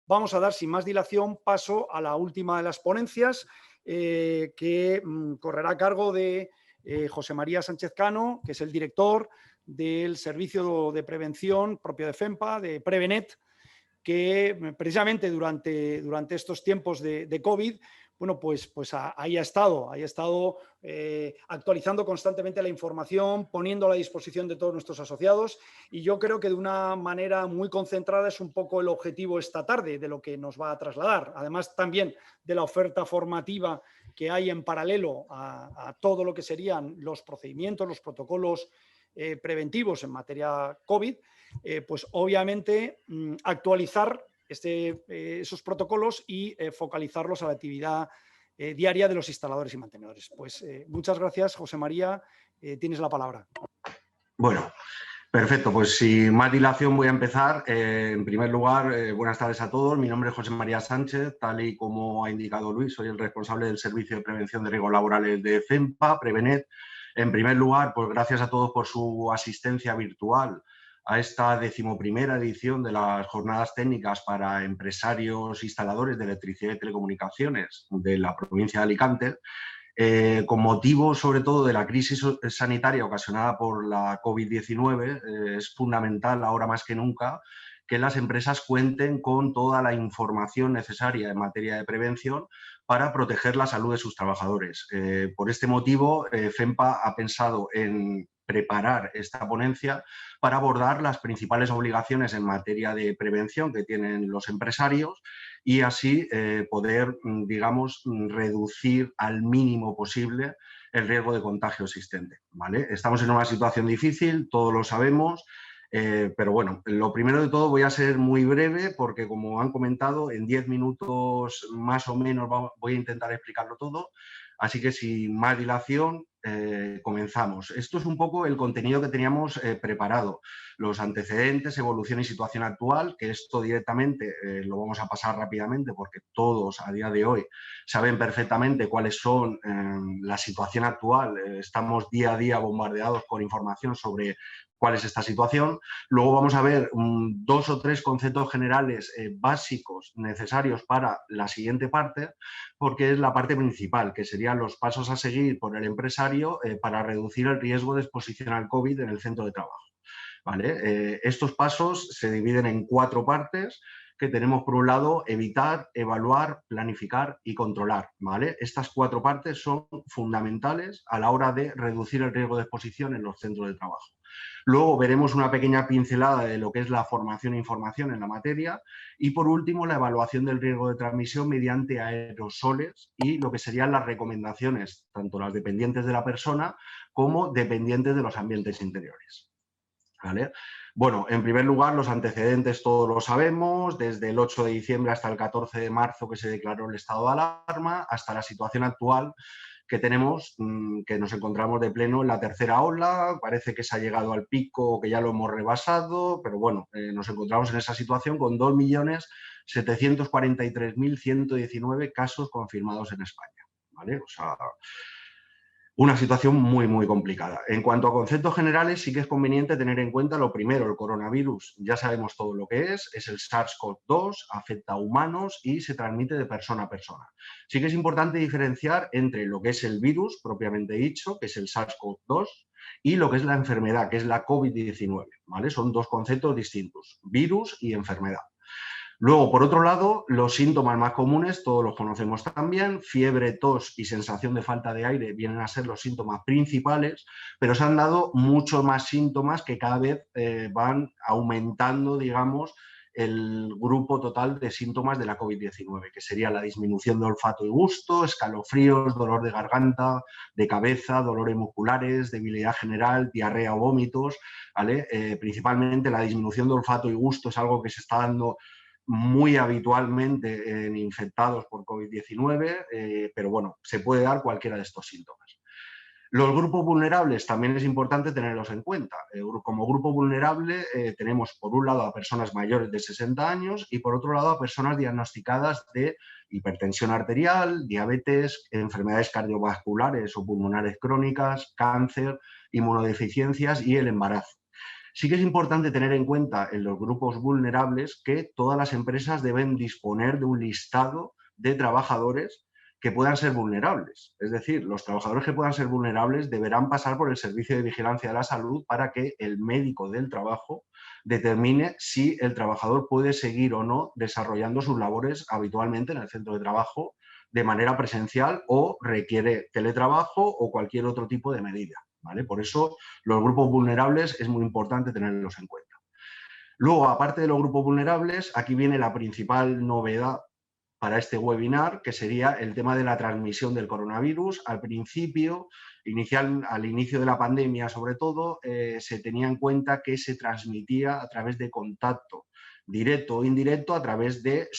vamos a dar sin más dilación paso a la última de las ponencias, que correrá a cargo de José María Sánchez Cano, que es el director del Servicio de Prevención propio de FEMPA, de Prevenet, que precisamente durante estos tiempos de COVID, bueno, pues ahí ha estado actualizando constantemente la información, poniendo a la disposición de todos nuestros asociados, y yo creo que de una manera muy concentrada es un poco el objetivo esta tarde de lo que nos va a trasladar, además también de la oferta formativa que hay en paralelo a todo lo que serían los procedimientos, los protocolos preventivos en materia COVID. Pues obviamente actualizar esos protocolos y focalizarlos a la actividad diaria de los instaladores y mantenedores. Pues muchas gracias, José María. Tienes la palabra. Bueno, perfecto. Pues sin más dilación voy a empezar. En primer lugar, buenas tardes a todos. Mi nombre es José María Sánchez. Tal y como ha indicado Luis, soy el responsable del Servicio de Prevención de Riesgos Laborales de FEMPA, Prevenet. En primer lugar, pues gracias a todos por su asistencia virtual a esta 11ª edición de las jornadas técnicas para empresarios instaladores de electricidad y telecomunicaciones de la provincia de Alicante. Con motivo sobre todo de la crisis sanitaria ocasionada por la COVID-19, es fundamental ahora más que nunca que las empresas cuenten con toda la información necesaria en materia de prevención para proteger la salud de sus trabajadores. Por este motivo, FEMPA ha pensado en preparar esta ponencia para abordar las principales obligaciones en materia de prevención que tienen los empresarios y así poder, digamos, reducir al mínimo posible el riesgo de contagio existente, ¿vale? Estamos en una situación difícil, todos lo sabemos, pero bueno, lo primero de todo voy a ser muy breve porque, como han comentado, en 10 minutos más o menos voy a intentar explicarlo todo. Así que sin más dilación, comenzamos. Esto es un poco el contenido que teníamos preparado. Los antecedentes, evolución y situación actual, que esto directamente lo vamos a pasar rápidamente porque todos a día de hoy saben perfectamente cuáles son la situación actual. Estamos día a día bombardeados con información sobre cuál es esta situación. Luego vamos a ver 2 o 3 conceptos generales básicos necesarios para la siguiente parte, porque es la parte principal, que serían los pasos a seguir por el empresario para reducir el riesgo de exposición al COVID en el centro de trabajo. ¿Vale? Estos pasos se dividen en 4 partes que tenemos. Por un lado, evitar, evaluar, planificar y controlar, ¿vale? Estas 4 partes son fundamentales a la hora de reducir el riesgo de exposición en los centros de trabajo. Luego veremos una pequeña pincelada de lo que es la formación e información en la materia y, por último, la evaluación del riesgo de transmisión mediante aerosoles y lo que serían las recomendaciones, tanto las dependientes de la persona como dependientes de los ambientes interiores. ¿Vale? Bueno, en primer lugar, los antecedentes todos lo sabemos, desde el 8 de diciembre hasta el 14 de marzo que se declaró el estado de alarma, hasta la situación actual que tenemos, que nos encontramos de pleno en la tercera ola. Parece que se ha llegado al pico, que ya lo hemos rebasado, pero bueno, nos encontramos en esa situación con 2.743.119 casos confirmados en España, ¿vale? O sea, una situación muy, muy complicada. En cuanto a conceptos generales, sí que es conveniente tener en cuenta lo primero, el coronavirus. Ya sabemos todo lo que es el SARS-CoV-2, afecta a humanos y se transmite de persona a persona. Sí que es importante diferenciar entre lo que es el virus, propiamente dicho, que es el SARS-CoV-2, y lo que es la enfermedad, que es la COVID-19, ¿vale? Son 2 conceptos distintos, virus y enfermedad. Luego, por otro lado, los síntomas más comunes, todos los conocemos también, fiebre, tos y sensación de falta de aire vienen a ser los síntomas principales, pero se han dado muchos más síntomas que cada vez van aumentando, digamos, el grupo total de síntomas de la COVID-19, que sería la disminución de olfato y gusto, escalofríos, dolor de garganta, de cabeza, dolores musculares, debilidad general, diarrea o vómitos, ¿vale? Principalmente la disminución de olfato y gusto es algo que se está dando muy habitualmente en infectados por COVID-19, pero bueno, se puede dar cualquiera de estos síntomas. Los grupos vulnerables también es importante tenerlos en cuenta. Como grupo vulnerable tenemos por un lado a personas mayores de 60 años y por otro lado a personas diagnosticadas de hipertensión arterial, diabetes, enfermedades cardiovasculares o pulmonares crónicas, cáncer, inmunodeficiencias y el embarazo. Sí que es importante tener en cuenta en los grupos vulnerables que todas las empresas deben disponer de un listado de trabajadores que puedan ser vulnerables. Es decir, los trabajadores que puedan ser vulnerables deberán pasar por el Servicio de Vigilancia de la Salud para que el médico del trabajo determine si el trabajador puede seguir o no desarrollando sus labores habitualmente en el centro de trabajo de manera presencial o requiere teletrabajo o cualquier otro tipo de medida, ¿vale? Por eso los grupos vulnerables es muy importante tenerlos en cuenta. Luego, aparte de los grupos vulnerables, aquí viene la principal novedad para este webinar, que sería el tema de la transmisión del coronavirus. Al principio, al inicio de la pandemia sobre todo, se tenía en cuenta que se transmitía a través de contacto directo o indirecto, a través de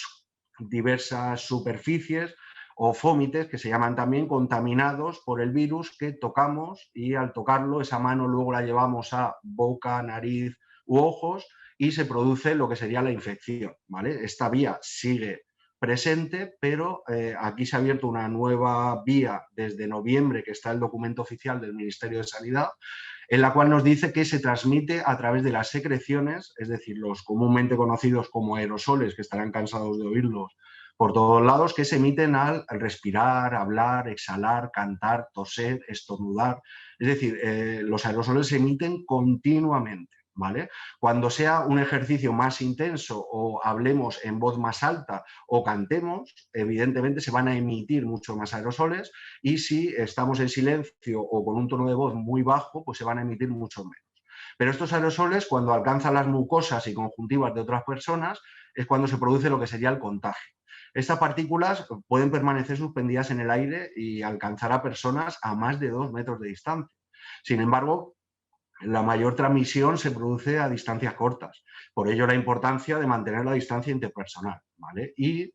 diversas superficies o fómites, que se llaman también, contaminados por el virus que tocamos, y al tocarlo esa mano luego la llevamos a boca, nariz u ojos y se produce lo que sería la infección, ¿vale? Esta vía sigue presente, pero aquí se ha abierto una nueva vía desde noviembre, que está el documento oficial del Ministerio de Sanidad, en la cual nos dice que se transmite a través de las secreciones, es decir, los comúnmente conocidos como aerosoles, que estarán cansados de oírlos por todos lados, que se emiten al respirar, hablar, exhalar, cantar, toser, estornudar. Es decir, los aerosoles se emiten continuamente, ¿vale? Cuando sea un ejercicio más intenso o hablemos en voz más alta o cantemos, evidentemente se van a emitir mucho más aerosoles, y si estamos en silencio o con un tono de voz muy bajo, pues se van a emitir mucho menos. Pero estos aerosoles, cuando alcanzan las mucosas y conjuntivas de otras personas, es cuando se produce lo que sería el contagio. Estas partículas pueden permanecer suspendidas en el aire y alcanzar a personas a más de 2 metros de distancia. Sin embargo, la mayor transmisión se produce a distancias cortas. Por ello, la importancia de mantener la distancia interpersonal, ¿vale? Y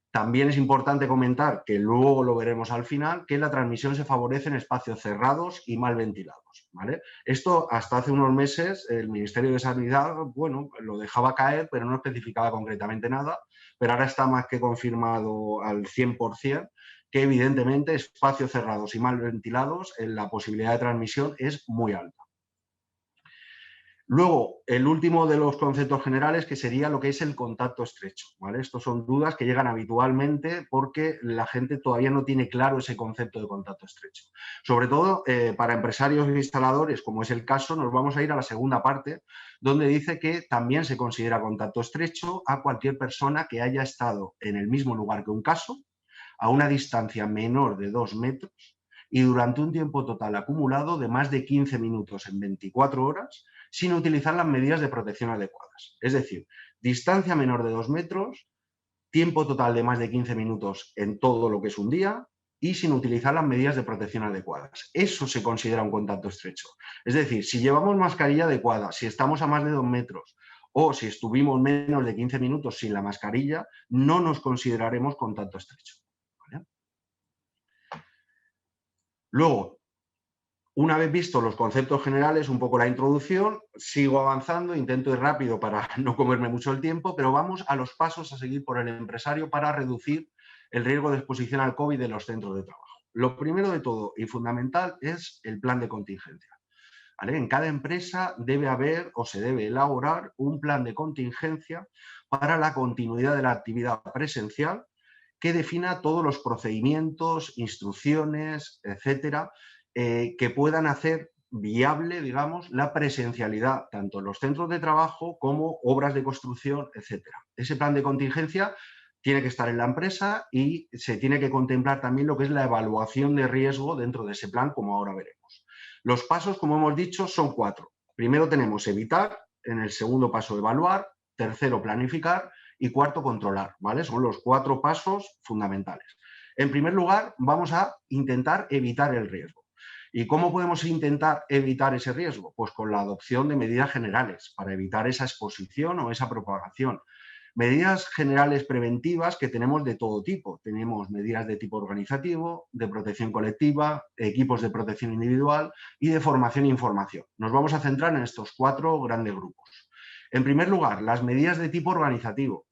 también es importante comentar, que luego lo veremos al final, que la transmisión se favorece en espacios cerrados y mal ventilados, ¿vale? Esto hasta hace unos meses el Ministerio de Sanidad, bueno, lo dejaba caer, pero no especificaba concretamente nada, pero ahora está más que confirmado al 100%, que evidentemente espacios cerrados y mal ventilados, la posibilidad de transmisión es muy alta. Luego, el último de los conceptos generales, que sería lo que es el contacto estrecho, ¿vale? Estos son dudas que llegan habitualmente porque la gente todavía no tiene claro ese concepto de contacto estrecho. Sobre todo para empresarios e instaladores, como es el caso, nos vamos a ir a la segunda parte, donde dice que también se considera contacto estrecho a cualquier persona que haya estado en el mismo lugar que un caso, a una distancia menor de 2 metros y durante un tiempo total acumulado de más de 15 minutos en 24 horas, sin utilizar las medidas de protección adecuadas. Es decir, distancia menor de 2 metros, tiempo total de más de 15 minutos en todo lo que es un día y sin utilizar las medidas de protección adecuadas. Eso se considera un contacto estrecho. Es decir, si llevamos mascarilla adecuada, si estamos a más de 2 metros o si estuvimos menos de 15 minutos sin la mascarilla, no nos consideraremos contacto estrecho, ¿vale? Luego, una vez visto los conceptos generales, un poco la introducción, sigo avanzando, intento ir rápido para no comerme mucho el tiempo, pero vamos a los pasos a seguir por el empresario para reducir el riesgo de exposición al COVID en los centros de trabajo. Lo primero de todo y fundamental es el plan de contingencia, ¿vale? En cada empresa debe haber o se debe elaborar un plan de contingencia para la continuidad de la actividad presencial que defina todos los procedimientos, instrucciones, etcétera, que puedan hacer viable, digamos, la presencialidad tanto en los centros de trabajo como obras de construcción, etcétera. Ese plan de contingencia tiene que estar en la empresa y se tiene que contemplar también lo que es la evaluación de riesgo dentro de ese plan, como ahora veremos. Los pasos, como hemos dicho, son 4. Primero tenemos evitar, en el segundo paso evaluar, tercero planificar y cuarto controlar, ¿vale? Son los 4 pasos fundamentales. En primer lugar, vamos a intentar evitar el riesgo. ¿Y cómo podemos intentar evitar ese riesgo? Pues con la adopción de medidas generales para evitar esa exposición o esa propagación. Medidas generales preventivas que tenemos de todo tipo. Tenemos medidas de tipo organizativo, de protección colectiva, equipos de protección individual y de formación e información. Nos vamos a centrar en estos 4 grandes grupos. En primer lugar, las medidas de tipo organizativo.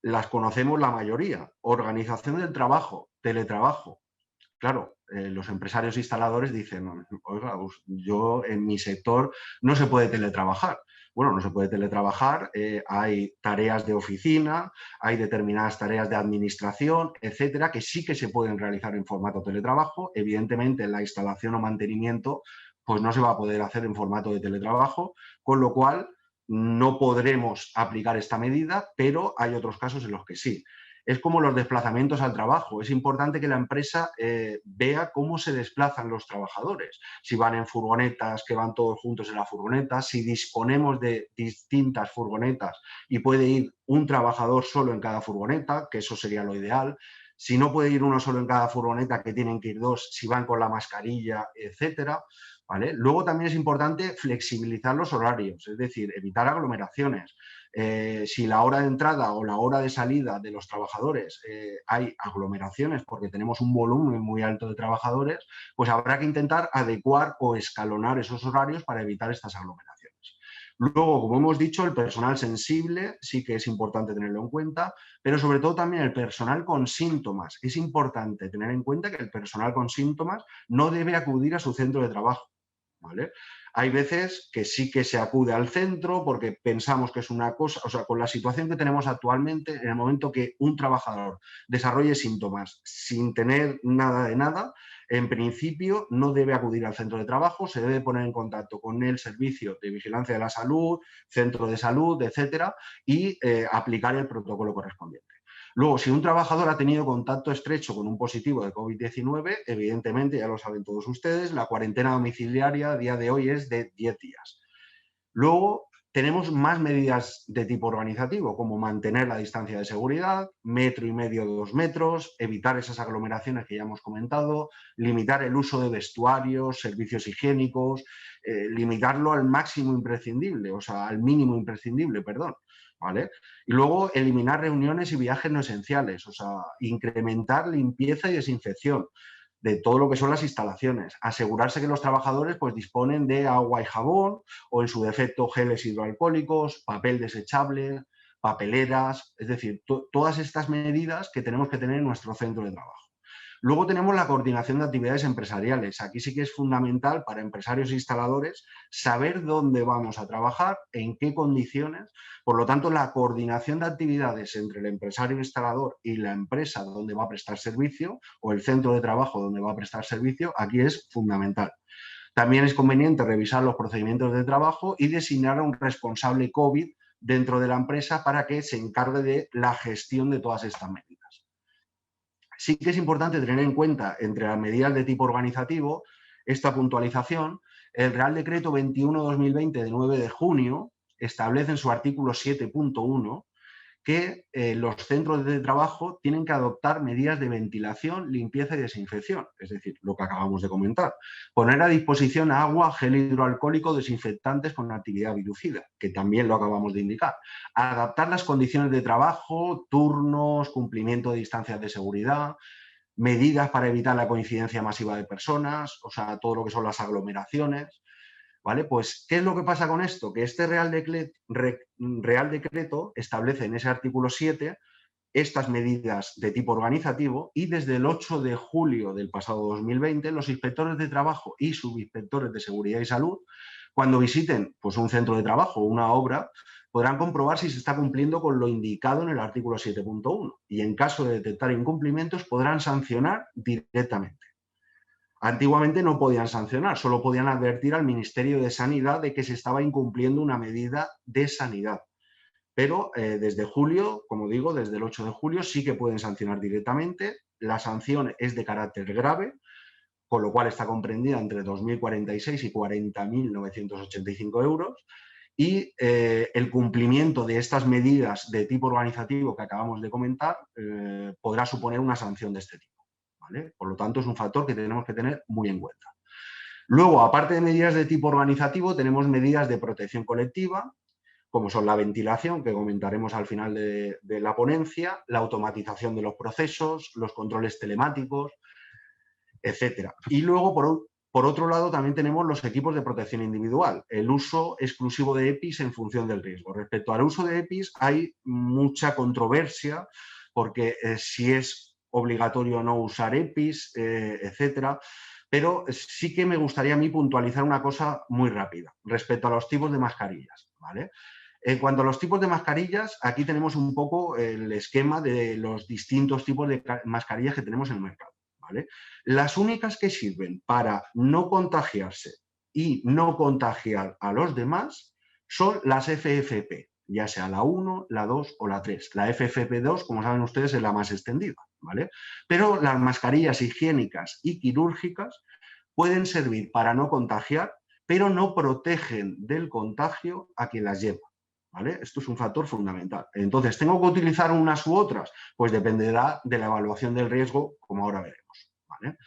Las conocemos la mayoría. Organización del trabajo, teletrabajo, Claro, los empresarios instaladores dicen, oiga, yo en mi sector no se puede teletrabajar. Bueno, no se puede teletrabajar, hay tareas de oficina, hay determinadas tareas de administración, etcétera, que sí que se pueden realizar en formato teletrabajo. Evidentemente, la instalación o mantenimiento pues no se va a poder hacer en formato de teletrabajo, con lo cual no podremos aplicar esta medida, pero hay otros casos en los que sí. Es como los desplazamientos al trabajo. Es importante que la empresa vea cómo se desplazan los trabajadores. Si van en furgonetas, que van todos juntos en la furgoneta, si disponemos de distintas furgonetas y puede ir un trabajador solo en cada furgoneta, que eso sería lo ideal. Si no puede ir uno solo en cada furgoneta, que tienen que ir dos, si van con la mascarilla, etcétera. ¿Vale? Luego también es importante flexibilizar los horarios, es decir, evitar aglomeraciones. Si la hora de entrada o la hora de salida de los trabajadores hay aglomeraciones porque tenemos un volumen muy alto de trabajadores, pues habrá que intentar adecuar o escalonar esos horarios para evitar estas aglomeraciones. Luego, como hemos dicho, el personal sensible sí que es importante tenerlo en cuenta, pero sobre todo también el personal con síntomas. Es importante tener en cuenta que el personal con síntomas no debe acudir a su centro de trabajo. ¿Vale? Hay veces que sí que se acude al centro porque pensamos que es una cosa, o sea, con la situación que tenemos actualmente, en el momento que un trabajador desarrolle síntomas sin tener nada de nada, en principio no debe acudir al centro de trabajo, se debe poner en contacto con el servicio de vigilancia de la salud, centro de salud, etcétera, y aplicar el protocolo correspondiente. Luego, si un trabajador ha tenido contacto estrecho con un positivo de COVID-19, evidentemente, ya lo saben todos ustedes, la cuarentena domiciliaria a día de hoy es de 10 días. Luego, tenemos más medidas de tipo organizativo, como mantener la distancia de seguridad, 1,5 metros, 2 metros, evitar esas aglomeraciones que ya hemos comentado, limitar el uso de vestuarios, servicios higiénicos, limitarlo al máximo imprescindible, o sea, al mínimo imprescindible, perdón. ¿Vale? Y luego eliminar reuniones y viajes no esenciales, o sea, incrementar limpieza y desinfección de todo lo que son las instalaciones, asegurarse que los trabajadores pues disponen de agua y jabón o en su defecto geles hidroalcohólicos, papel desechable, papeleras, es decir, todas estas medidas que tenemos que tener en nuestro centro de trabajo. Luego tenemos la coordinación de actividades empresariales. Aquí sí que es fundamental para empresarios e instaladores saber dónde vamos a trabajar, en qué condiciones. Por lo tanto, la coordinación de actividades entre el empresario instalador y la empresa donde va a prestar servicio o el centro de trabajo donde va a prestar servicio, aquí es fundamental. También es conveniente revisar los procedimientos de trabajo y designar a un responsable COVID dentro de la empresa para que se encargue de la gestión de todas estas medidas. Sí que es importante tener en cuenta, entre las medidas de tipo organizativo, esta puntualización. El Real Decreto 21/2020 de 9 de junio establece en su artículo 7.1 que los centros de trabajo tienen que adoptar medidas de ventilación, limpieza y desinfección, es decir, lo que acabamos de comentar. Poner a disposición agua, gel hidroalcohólico, desinfectantes con actividad virucida, que también lo acabamos de indicar. Adaptar las condiciones de trabajo, turnos, cumplimiento de distancias de seguridad, medidas para evitar la coincidencia masiva de personas, o sea, todo lo que son las aglomeraciones. ¿Vale? Pues, ¿qué es lo que pasa con esto? Que este Real Decreto establece en ese artículo 7 estas medidas de tipo organizativo y desde el 8 de julio del pasado 2020 los inspectores de trabajo y subinspectores de seguridad y salud, cuando visiten pues, un centro de trabajo o una obra, podrán comprobar si se está cumpliendo con lo indicado en el artículo 7.1 y en caso de detectar incumplimientos podrán sancionar directamente. Antiguamente no podían sancionar, solo podían advertir al Ministerio de Sanidad de que se estaba incumpliendo una medida de sanidad. Pero desde julio, como digo, desde el 8 de julio sí que pueden sancionar directamente. La sanción es de carácter grave, con lo cual está comprendida entre 2.046 y 40.985 euros. Y el cumplimiento de estas medidas de tipo organizativo que acabamos de comentar podrá suponer una sanción de este tipo. ¿Vale? Por lo tanto, es un factor que tenemos que tener muy en cuenta. Luego, aparte de medidas de tipo organizativo, tenemos medidas de protección colectiva, como son la ventilación, que comentaremos al final de la ponencia, la automatización de los procesos, los controles telemáticos, etcétera. Y luego, por otro lado, también tenemos los equipos de protección individual, el uso exclusivo de EPIs en función del riesgo. Respecto al uso de EPIs, hay mucha controversia, porque si es obligatorio no usar EPIs, etcétera. Pero sí que me gustaría a mí puntualizar una cosa muy rápida respecto a los tipos de mascarillas, ¿vale? En cuanto a los tipos de mascarillas, aquí tenemos un poco el esquema de los distintos tipos de mascarillas que tenemos en el mercado, ¿vale? Las únicas que sirven para no contagiarse y no contagiar a los demás son las FFP, ya sea la 1, la 2 o la 3. La FFP2, como saben ustedes, es la más extendida, ¿vale? Pero las mascarillas higiénicas y quirúrgicas pueden servir para no contagiar, pero no protegen del contagio a quien las lleva, ¿vale? Esto es un factor fundamental. Entonces, ¿tengo que utilizar unas u otras? Pues dependerá de la evaluación del riesgo, como ahora veremos, ¿vale?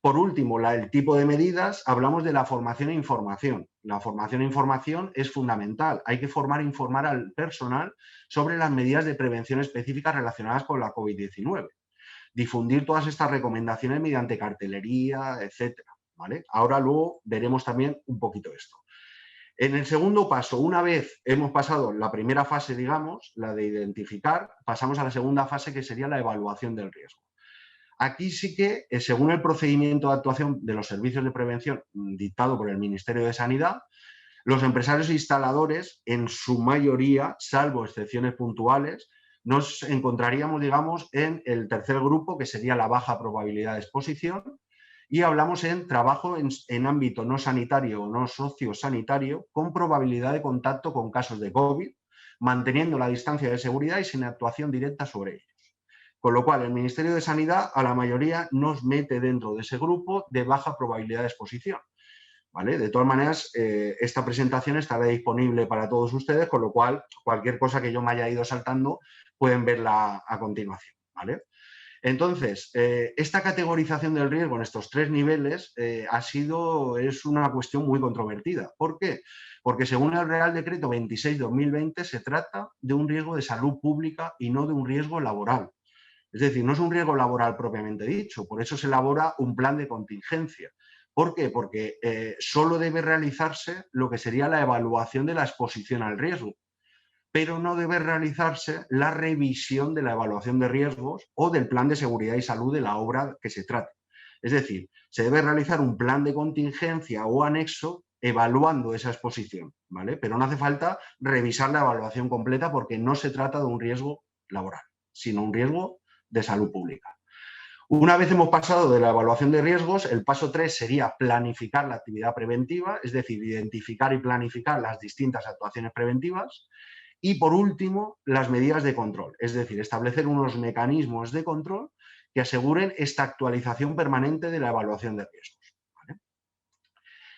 Por último, el tipo de medidas, hablamos de la formación e información. La formación e información es fundamental. Hay que formar e informar al personal sobre las medidas de prevención específicas relacionadas con la COVID-19. Difundir todas estas recomendaciones mediante cartelería, etcétera, ¿vale? Ahora luego veremos también un poquito esto. En el segundo paso, una vez hemos pasado la primera fase, digamos, la de identificar, pasamos a la segunda fase, que sería la evaluación del riesgo. Aquí sí que, según el procedimiento de actuación de los servicios de prevención dictado por el Ministerio de Sanidad, los empresarios e instaladores, en su mayoría, salvo excepciones puntuales, nos encontraríamos, digamos, en el tercer grupo, que sería la baja probabilidad de exposición, y hablamos en trabajo en ámbito no sanitario o no sociosanitario con probabilidad de contacto con casos de COVID, manteniendo la distancia de seguridad y sin actuación directa sobre ellos. Con lo cual, el Ministerio de Sanidad a la mayoría nos mete dentro de ese grupo de baja probabilidad de exposición, ¿vale? De todas maneras, esta presentación estará disponible para todos ustedes, con lo cual, cualquier cosa que yo me haya ido saltando, pueden verla a continuación, ¿vale? Entonces, esta categorización del riesgo en estos tres niveles es una cuestión muy controvertida. ¿Por qué? Porque según el Real Decreto 26/2020 se trata de un riesgo de salud pública y no de un riesgo laboral. Es decir, no es un riesgo laboral propiamente dicho, por eso se elabora un plan de contingencia. ¿Por qué? Porque solo debe realizarse lo que sería la evaluación de la exposición al riesgo, pero no debe realizarse la revisión de la evaluación de riesgos o del plan de seguridad y salud de la obra que se trate. Es decir, se debe realizar un plan de contingencia o anexo evaluando esa exposición, ¿vale? Pero no hace falta revisar la evaluación completa porque no se trata de un riesgo laboral, sino un riesgo de salud pública. Una vez hemos pasado de la evaluación de riesgos, el paso 3 sería planificar la actividad preventiva, es decir, identificar y planificar las distintas actuaciones preventivas. Y, por último, las medidas de control, es decir, establecer unos mecanismos de control que aseguren esta actualización permanente de la evaluación de riesgos, ¿vale?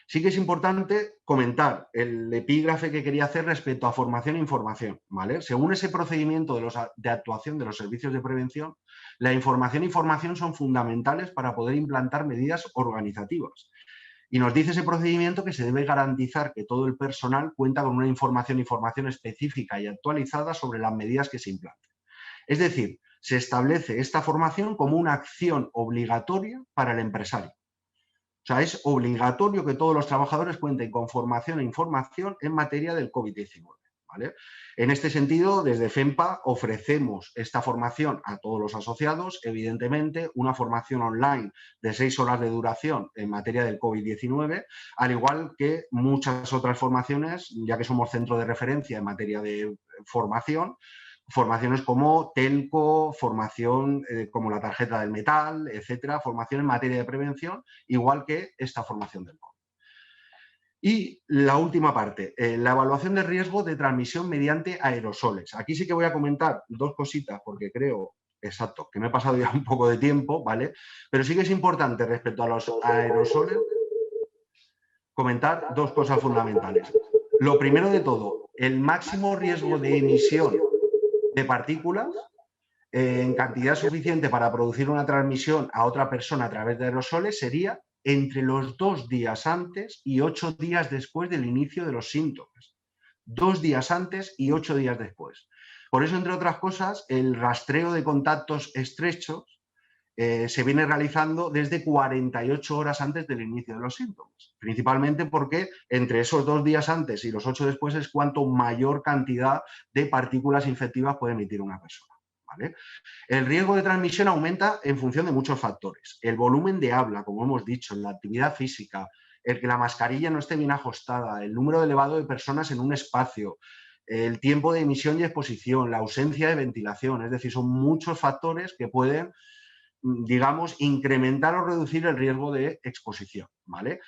Sí que es importante comentar el epígrafe que quería hacer respecto a formación e información, ¿vale? Según ese procedimiento de actuación de los servicios de prevención, la información e información son fundamentales para poder implantar medidas organizativas. Y nos dice ese procedimiento que se debe garantizar que todo el personal cuenta con una información específica y actualizada sobre las medidas que se implanten. Es decir, se establece esta formación como una acción obligatoria para el empresario. O sea, es obligatorio que todos los trabajadores cuenten con formación e información en materia del COVID-19. ¿Vale? En este sentido, desde FEMPA ofrecemos esta formación a todos los asociados, evidentemente, una formación online de 6 horas de duración en materia del COVID-19, al igual que muchas otras formaciones, ya que somos centro de referencia en materia de formación, formaciones como telco, formación como la tarjeta del metal, etcétera, formación en materia de prevención, igual que esta formación del COVID. Y la última parte, la evaluación de riesgo de transmisión mediante aerosoles. Aquí sí que voy a comentar dos cositas porque creo, exacto, que me he pasado ya un poco de tiempo, ¿vale? Pero sí que es importante respecto a los aerosoles comentar dos cosas fundamentales. Lo primero de todo, el máximo riesgo de emisión de partículas en cantidad suficiente para producir una transmisión a otra persona a través de aerosoles sería entre los 2 días antes y 8 días después del inicio de los síntomas. 2 días antes y 8 días después. Por eso, entre otras cosas, el rastreo de contactos estrechos se viene realizando desde 48 horas antes del inicio de los síntomas. Principalmente porque entre esos 2 días antes y los 8 después es cuanto mayor cantidad de partículas infectivas puede emitir una persona, ¿vale? El riesgo de transmisión aumenta en función de muchos factores. El volumen de habla, como hemos dicho, la actividad física, el que la mascarilla no esté bien ajustada, el número elevado de personas en un espacio, el tiempo de emisión y exposición, la ausencia de ventilación. Es decir, son muchos factores que pueden, digamos, incrementar o reducir el riesgo de exposición, ¿vale?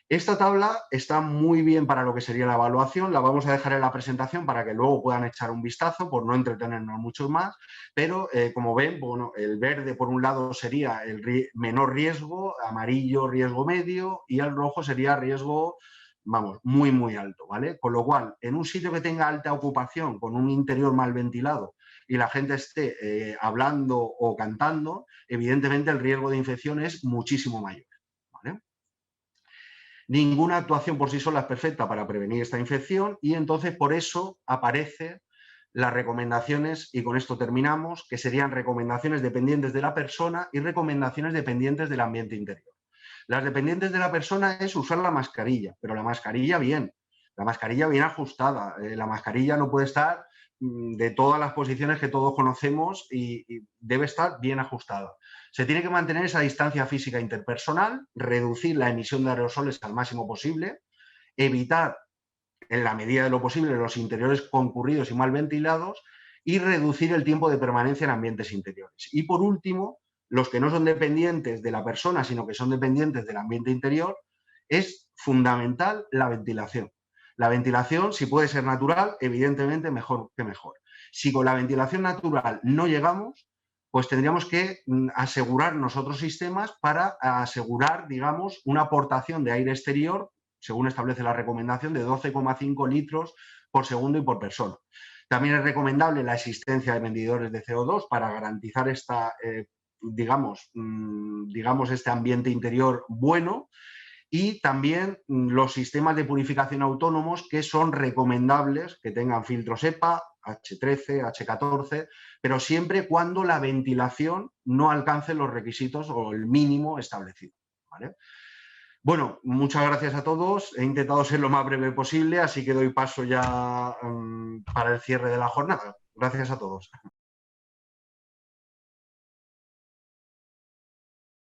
Esta tabla está muy bien para lo que sería la evaluación, la vamos a dejar en la presentación para que luego puedan echar un vistazo, por no entretenernos mucho más, pero como ven, bueno, el verde por un lado sería el menor riesgo, amarillo riesgo medio y el rojo sería riesgo, vamos, muy, muy alto, ¿vale? Con lo cual, en un sitio que tenga alta ocupación, con un interior mal ventilado y la gente esté hablando o cantando, evidentemente el riesgo de infección es muchísimo mayor, ¿vale? Ninguna actuación por sí sola es perfecta para prevenir esta infección y entonces por eso aparecen las recomendaciones, y con esto terminamos, que serían recomendaciones dependientes de la persona y recomendaciones dependientes del ambiente interior. Las dependientes de la persona es usar la mascarilla, pero la mascarilla bien ajustada. La mascarilla no puede estar de todas las posiciones que todos conocemos y debe estar bien ajustada. Se tiene que mantener esa distancia física interpersonal, reducir la emisión de aerosoles al máximo posible, evitar, en la medida de lo posible, los interiores concurridos y mal ventilados y reducir el tiempo de permanencia en ambientes interiores. Y por último, los que no son dependientes de la persona, sino que son dependientes del ambiente interior, es fundamental la ventilación. La ventilación, si puede ser natural, evidentemente mejor que mejor. Si con la ventilación natural no llegamos, pues tendríamos que asegurarnos otros sistemas para asegurar, digamos, una aportación de aire exterior, según establece la recomendación, de 12,5 litros por segundo y por persona. También es recomendable la existencia de medidores de CO2 para garantizar esta, digamos, este ambiente interior bueno. Y también los sistemas de purificación autónomos que son recomendables que tengan filtros EPA, H13, H14, pero siempre cuando la ventilación no alcance los requisitos o el mínimo establecido, ¿vale? Bueno, muchas gracias a todos. He intentado ser lo más breve posible, así que doy paso ya para el cierre de la jornada. Gracias a todos.